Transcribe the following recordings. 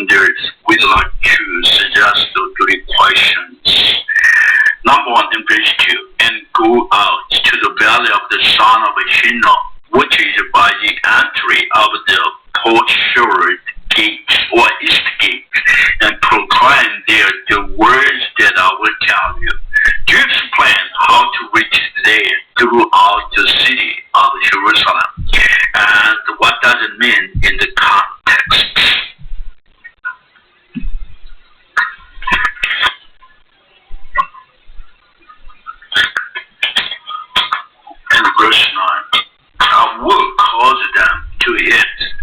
we'd like to suggest 3 questions. Number 1 in verse 2, and go out to the valley of the son of Gehenna, which is by the entry of the potsherd gate or east gate, and proclaim there the words that I will tell you. To explain how to reach there throughout the city of Jerusalem, and what does it mean in the context. In verse 9, I will cause them to eat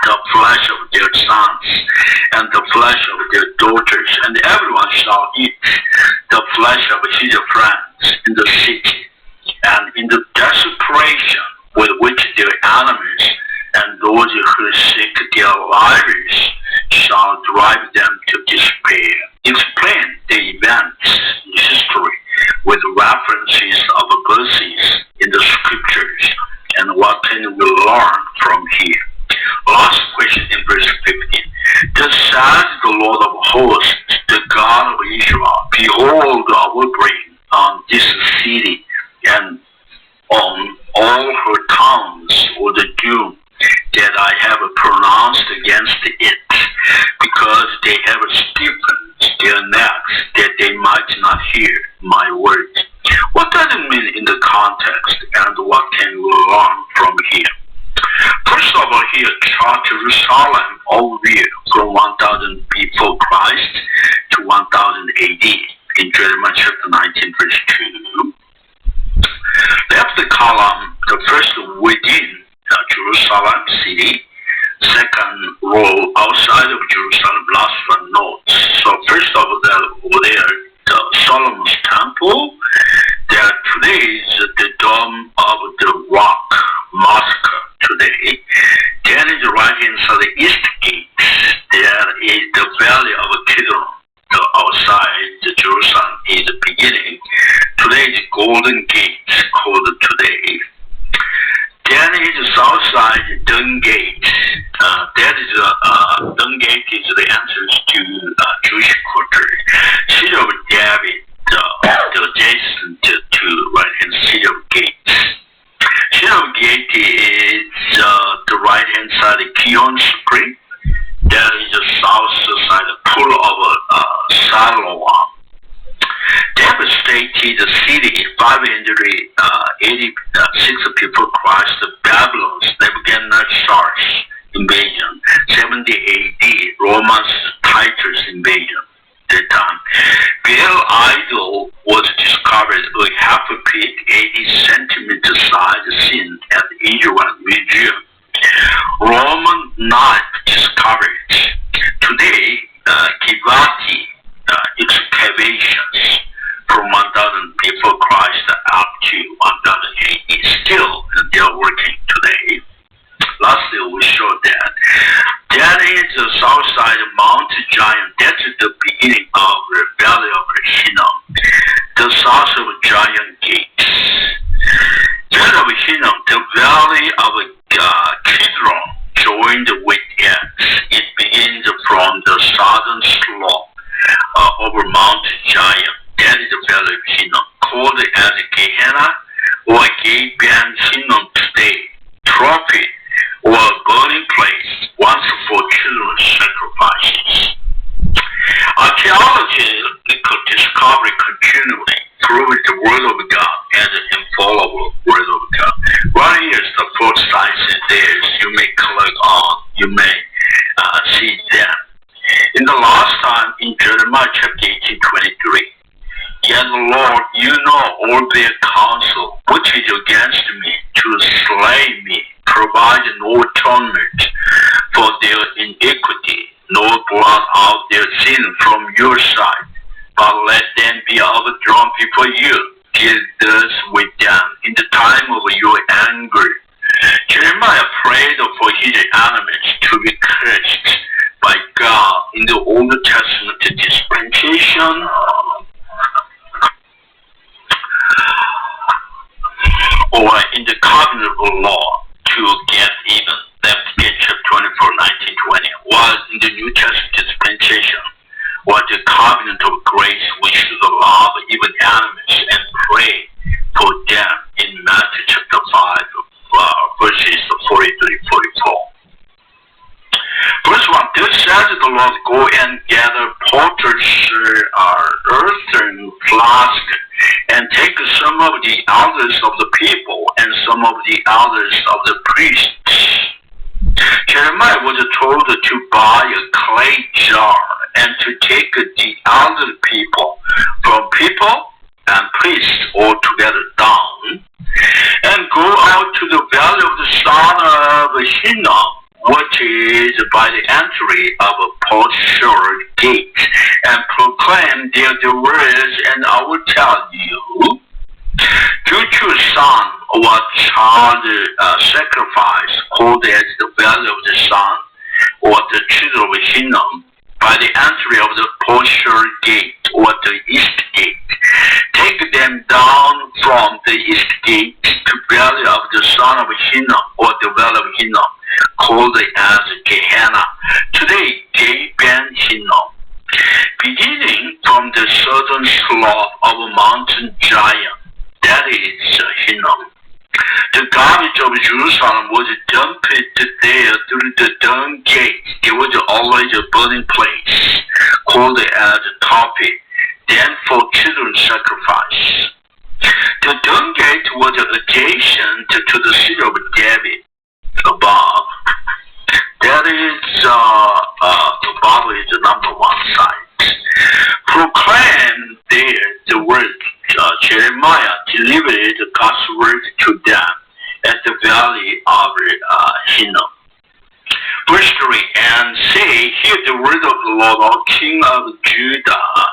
the flesh of their sons and the flesh of their daughters, and everyone shall eat the flesh of his friends in the city, and in the desperation with which their enemies and those who seek their lives shall drive them to despair. Explain the events in history with references of verses in the scriptures, and what can we learn from here? Last question in verse 15. Thus says the Lord of hosts, the God of Israel, behold, I will bring on this city and on all her towns all the doom that I have pronounced against it, because they have stiffened their necks that they might not hear my words. What does it mean in the context, and what can we learn from here? First of all, here, Jerusalem overview from 1000 before Christ to 1000 AD in Jeremiah chapter 19, verse 2. Left the column, the first within Jerusalem city, second row outside of Jerusalem, last one notes. So first of all, over there, the Solomon's temple, that today is the dome of the rock mosque today. Then is right inside the east gate, there is the valley of Kidron. The outside the Jerusalem is the beginning. Today is Golden Gate called today. Then is the south side dung gate. That is dung gate is the entrance to Jewish quarter. City of David, the adjacent to right hand city of gates. City of gate is the right hand side of Gihon Spring. That is the south side of pool of Siloam. Devastated the city, 586 people Christ, the Babylon's Nebuchadnezzar's invasion, 70 AD, Romans Titus invasion. That time, Baal idol was discovered a half a feet, 80 centimeter size seen at the Israel Museum. Roman knife discovered. Today, Givati excavations from 1000 before Christ up to 1000 AD. Still, they are working today. Lastly, we showed that. That is the south side of Mount Giant. That's the beginning of the valley of Hinnom. The south of Giant Gates. Valley of Hinnom, the valley of Kidron, joined with it. It begins from the southern slope over Mount Giant. That is the valley of Hinnom, called as Gehenna or Gey Ben Hinnom today. Tophet or a burning place once for children's sacrifices. Archaeological discovery continually proves the Word of God as an infallible Word of God. Right here is the 4 signs and days you may collect on, you may see them. In the last time in Jeremiah chapter 18:23, yet Lord, you know all their counsel, which is against me, to slay me, provide no atonement for their iniquity, nor blot out their sin from your side, but let them be overthrown before you. Deal thus with them in the time of your anger. Jeremiah prayed for his enemies to be cursed by God in the Old Testament dispensation. Or in the covenant law to get even. Leviticus chapter 24, 19, 20. Was in the the New Testament dispensation, or the covenant of grace, we should love even enemies and pray for them in Matthew chapter 5, verses 43-44. Verse 1, this says the Lord, go and gather potter's earthen flask, and take some of the elders of the people and some of the elders of the priests. Jeremiah was told to buy a clay jar and to take the elder people from people and priests all together down, and go out to the valley of the son of Hinnom, which is by the entry of a potsherd gate, and proclaim there the words, and I will tell you, due to a son or child sacrifice, called as the valley of the son, or the children of Hinnom, by the entry of the potsherd gate, or the east gate. Take them down from the east gate to valley of the son of Hinnom, or the valley of Hinnom, called as Gehenna. Today, Gey Ben Hinnom, beginning from the southern slope of a mountain giant, that is Hinnom. The garbage of Jerusalem was dumped there through the dung gate. It was always a burning place, called as Tophet, then for children's sacrifice. The dung gate was adjacent to the city of David above. That is, the Bible is the number one site. Proclaim there the word. Jeremiah delivered God's word to them at the valley of Hinnom. Verse 3, and say, hear the word of the Lord, O King of Judah,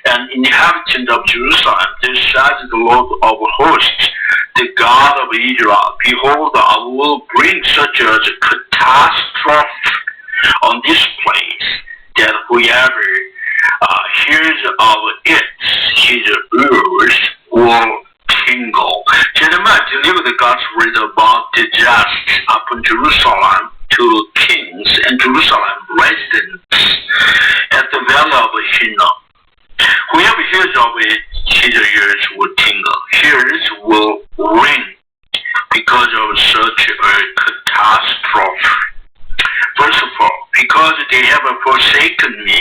and inhabitant of Jerusalem. This says the Lord of hosts, the God of Israel. Behold, I will bring such a catastrophe on this place, that whoever hears of it, his ears will tingle. Jeremiah delivered God's word about the just upon Jerusalem to kings and Jerusalem residents at the valley of Hinnom. Whoever hears of it, his ears will tingle. Ears will ring because of such a catastrophe. First of all, because they have forsaken me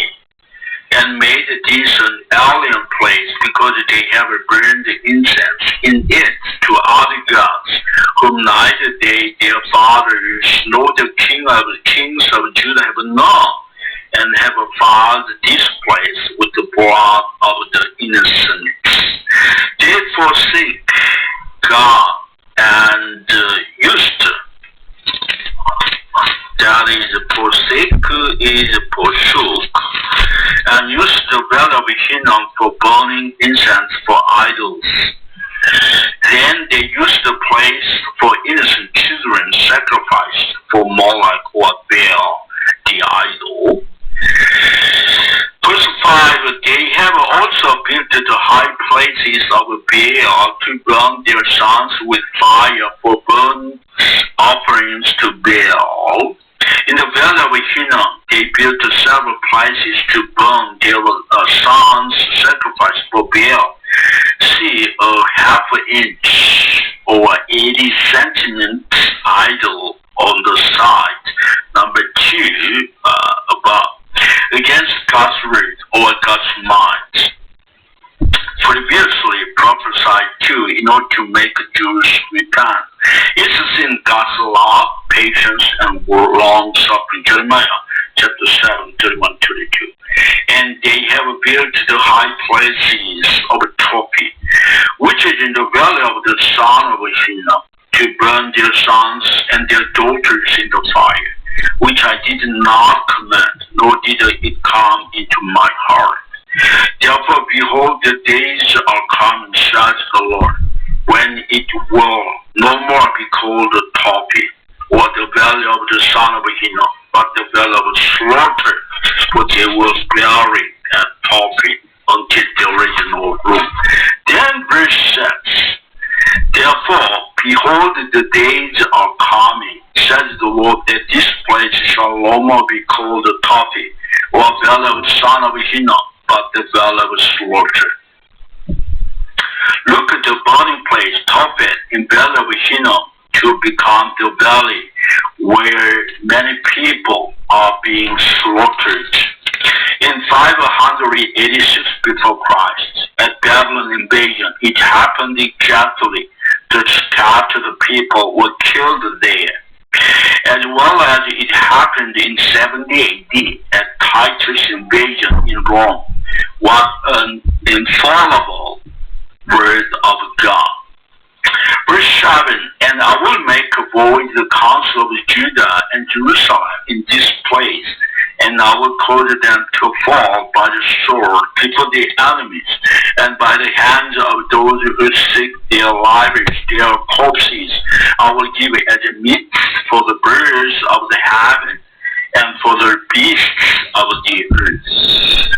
and made this an alien place, because they have burned incense in it to other gods, whom neither they, their fathers, nor the kings of Judah have known, and have defiled this place with the blood of the innocents. They forsake God and used, that is, forsake is forsook, and used the valley of Hinnom for burning incense for idols. Then they used the place for innocent children sacrificed for Moloch or Baal, the idol. Verse 5, they have also built the high places of Baal to burn their sons with fire for burnt offerings to Baal. In the valley of Hinnom, they built several places to burn their sons sacrificed for Baal. See, a half-inch or 80 centimeters idol on the side. Number 2, above, against God's word or God's mind. Previously prophesied to in order to make Jews repent. It's in God's love, patience, and long suffering. Jeremiah chapter 7, 31-32. And they have built the high places of Tophet, which is in the valley of the son of Gehenna, to burn their sons and their daughters in the fire, which I did not command, nor did it come into my heart. Therefore, behold, the days are coming, says the Lord, when it will no more be called Tophet, or the valley of the son of Gehenna, but the valley of slaughter, for they will bury at Tophet until there is no room. Then verse 6, therefore, behold, the days are coming, says the Lord, that this place shall no more be called the Tophet, or valley of the son of Hinnom, but the valley of slaughter. Look at the burning place, Tophet, in valley of Hinnom, to become the valley where many people are being slaughtered. In 586 before Christ, at Babylon invasion, it happened exactly. The scattered people were killed there, as well as it happened in 70 AD at Titus invasion in Rome. What an infallible word of God. Verse 7, and I will make void the counsel of Judah and Jerusalem in this place, and I will cause them to fall by the sword before their enemies, and by the hands of those who seek their lives, their corpses. I will give it as a meat for the birds of the heaven, and for the beasts of the earth.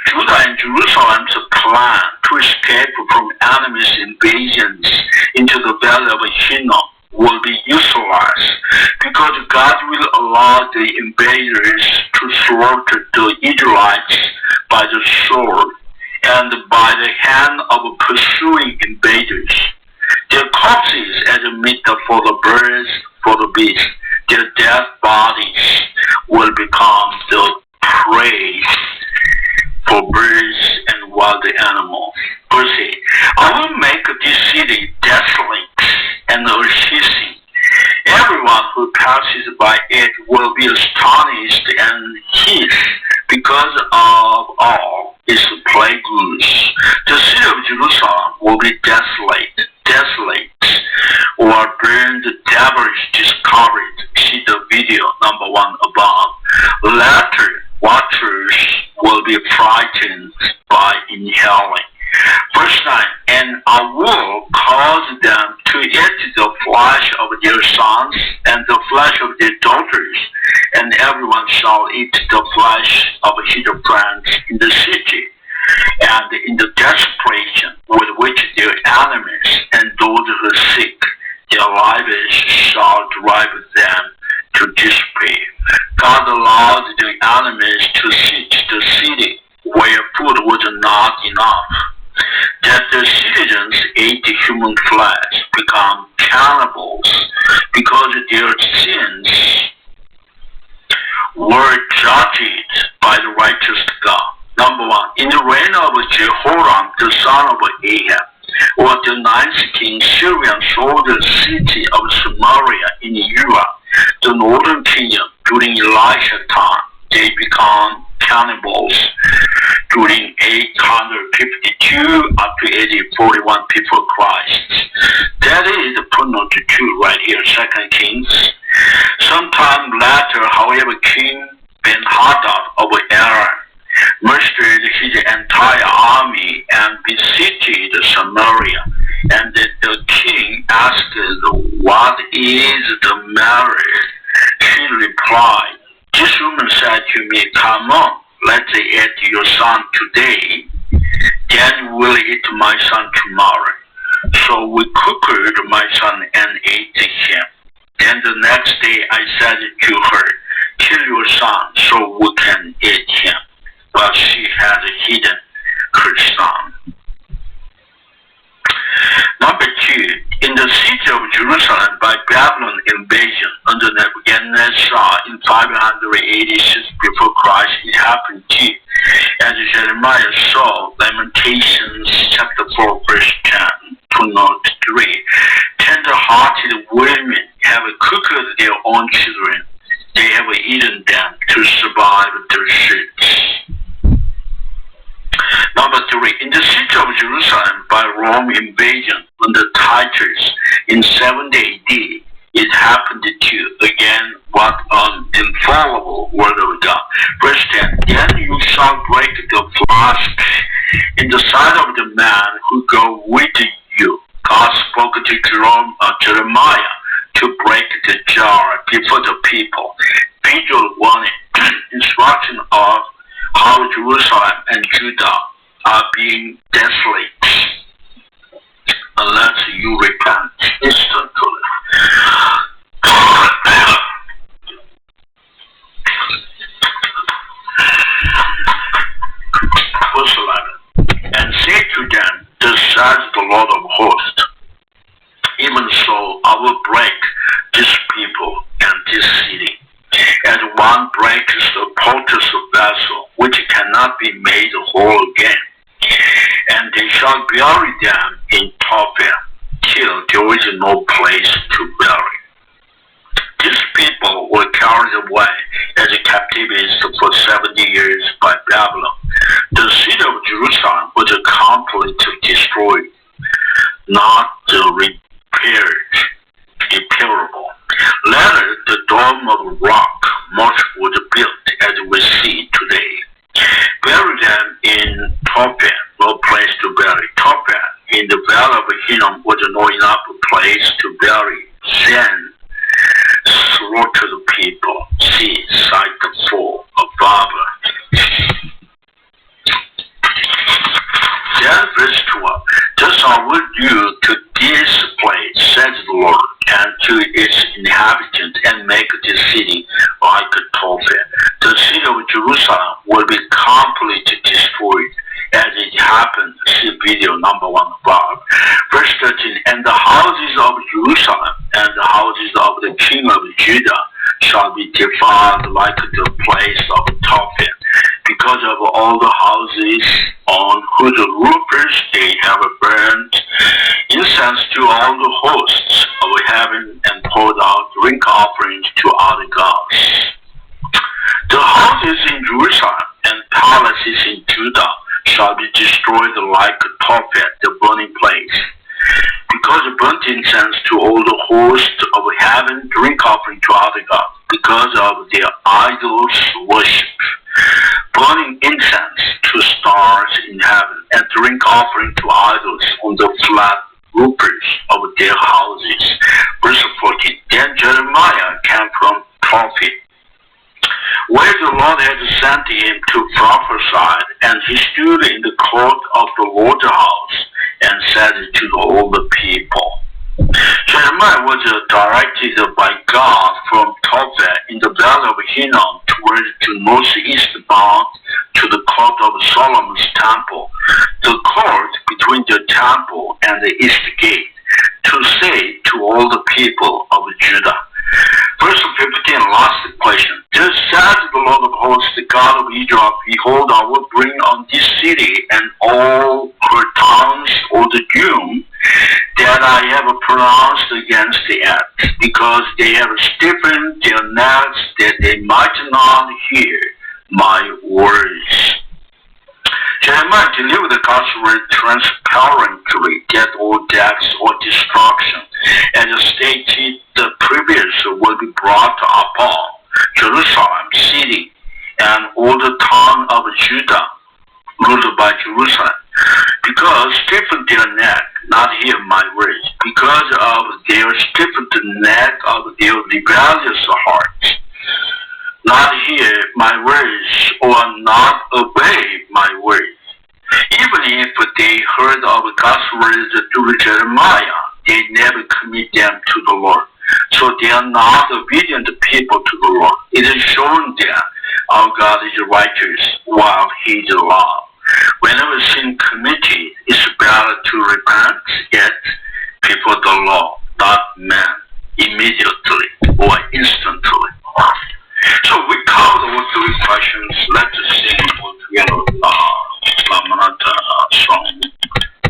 Judah and Jerusalem's plan to escape from enemies' invasions into the valley of Hinnom will be useless, because God will allow the invaders to slaughter the Israelites by the sword and by the hand of pursuing invaders. Their corpses as a meat for the birds, for the beasts. Their dead bodies will become the prey for birds and wild animals. Verse 8, I will make this city desolate and unceasing. Everyone who passes by it will be astonished and hiss because of all its plagues. The city of Jerusalem will be desolate, or burned, devilish, discovered. See the video number 1 above. Later, watchers will be frightened by inhaling. Verse 9, and I will cause them to eat the flesh of their sons and the flesh of their daughters, and everyone shall eat the flesh of his friends in the city, and in the desperation with which their enemies and those who seek their lives shall drive them to despair. God allows the enemies to siege the city where food was not enough, that the citizens ate human flesh, become cannibals, because their sins were judged by the righteous God. Number 1, in the reign of Jehoram, the son of Ahab, or the 9th king, Syrian sold the city of Samaria in Europe, the northern kingdom. During Elisha's time, they become cannibals. During 852 up to AD 41 before Christ. That is the footnote 2 right here, 2 Kings. Sometime later, however, King Ben Hinnom of Aram mustered his entire army and besieged Samaria. And the king asked, what is the matter? She replied, this woman said to me, come on, let's eat your son today, then we'll eat my son tomorrow. So we cooked my son and ate him. Then the next day I said to her, kill your son so we can eat him. But she had hidden her son. Number 2, in the city of Jerusalem by Babylon invasion under Nebuchadnezzar in 586 before Christ, it happened too, as Jeremiah saw, Lamentations chapter 4 verse 10, footnote 3. Tender-hearted women have cooked their own children. They have eaten them to survive their shirts. Number 3, in the city of Jerusalem by Rome invasion under Titus in 70 AD, it happened to, again, what an infallible word of God. Verse 10, then you shall break the flask in the side of the man who go with you. God spoke to Jeremiah to break the jar before the people. Visual warning, instruction of how Jerusalem and Judah are being desolate unless you repent instantly. So I will break these people and this city. As one breaks the potter's vessel, which cannot be made whole again. And they shall bury them in Tophet, till there is no place to bury. These people were carried away as captives for 70 years by Babylon. The city of Jerusalem was completely destroyed, not repairable. Later, the dome of rock, much was built as we see today. Bury them in Tophet, no place to bury. Tophet in the valley of Hinnom was not enough place to bury. Then slaughter the people. See, cycle 4 of Baba. Then verse 12. Thus I will do to this place, says the Lord, and to its inhabitants, and make this city like a Tophet. The city of Jerusalem will be completely destroyed, as it happened. See video number 1 above. Verse 13. And the houses of Jerusalem and the houses of the king of Judah shall be defiled like the place of Tophet, because of all the houses on whose roofers they have burned incense to all the hosts of heaven and poured out drink offerings to other gods. The houses in Jerusalem and palaces in Judah shall be destroyed like Tophet, the burning place, because of burnt incense to all the hosts of heaven, drink offering to other gods, because of their idols worship, burning incense to stars in heaven, and drink offering to idols on the flat roofers of their houses. Verse 14. Then Jeremiah came from Tophet, where the Lord had sent him to prophesy, and he stood in the court of the Lord's house, and said to all the people. Jeremiah was directed by God from Tophet in the valley of Hinnom towards the northeast bound to the court of Solomon's temple, the court between the temple and the east gate, to say to all the people of Judah. Verse 15, last question. Thus says the Lord of hosts, the God of Israel, behold, I will bring on this city and all her towns all the doom that I have pronounced against it, because they have stiffened their necks that they might not hear my words. Jeremiah delivered the gospel transparently, that all deaths or destruction, as stated the previous, will be brought upon Jerusalem city and all the town of Judah, ruled by Jerusalem, because stiffened their neck, not hear my words, because of their stiffened neck of their rebellious hearts, not hear my words or not obey my words. Even if they heard of God's words through Jeremiah, they never commit them to the Lord. So they are not obedient people to the Lord. It is shown them our God is righteous while He is love. Whenever sin committed, it's better to repent, yet before the law, not man, immediate